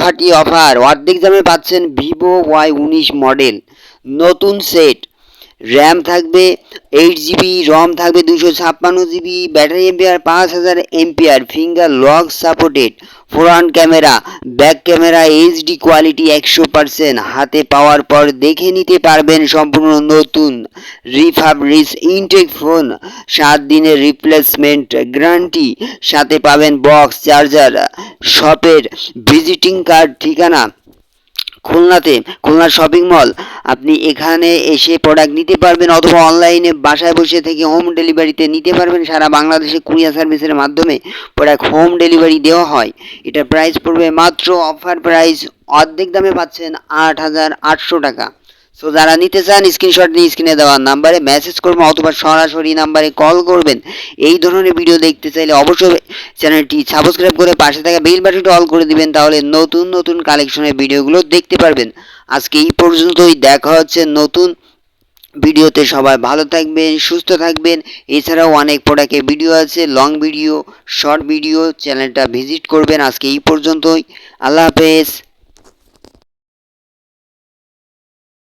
ফাটাফাটি অফার, অর্ধেক দামে পাচ্ছেন ভিভো Y19 মডেল নতুন সেট। র্যাম থাকবে 8 জিবি, রম থাকবে 256 GB, battery ampere 5000 ampere, finger lock supported, front camera, back camera HD quality 100%। হাতে পাওয়ার পর দেখে নিতে পারবেন সম্পূর্ণ নতুন রিফাবরিশ ইনটেক ফোন। 7 দিনের রিপ্লেসমেন্ট গ্যারান্টি, সাথে পাবেন বক্স, চার্জার। শপের ভিজিটিং কার্ড, ঠিকানা খুলনা শপিং মল। আপনি এখানে এসে প্রোডাক্ট নিতে পারবেন অথবা অনলাইনে বাসায় বসে থেকে হোম ডেলিভারিতে নিতে পারবেন। সারা বাংলাদেশে কুরিয়ার সার্ভিসের মাধ্যমে প্রোডাক্ট হোম ডেলিভারি দেওয়া হয়। এটার প্রাইস পড়বে মাত্র, অফার প্রাইস, অর্ধেক দামে পাচ্ছেন 8800 টাকা। সো যারা নিতে চান স্ক্রিনশট নিয়ে স্ক্রিনে দেওয়া নাম্বারে মেসেজ করবেন অথবা সরাসরি নাম্বারে কল করবেন। এই ধরনের ভিডিও দেখতে চাইলে অবশ্যই চ্যানেলটি সাবস্ক্রাইব করে পাশে থাকা বেল বাটনটি অল করে দিবেন, তাহলে নতুন নতুন কালেকশনের ভিডিওগুলো দেখতে পারবেন। আজকে এই পর্যন্তই, দেখা হচ্ছে নতুন ভিডিওতে। সবাই ভালো থাকবেন, সুস্থ থাকবেন। এছাড়াও অনেক প্রোডাক্টের ভিডিও আছে, লং ভিডিও, শর্ট ভিডিও, চ্যানেলটা ভিজিট করবেন। আজকে এই পর্যন্তই, আল্লাহ হাফেজ।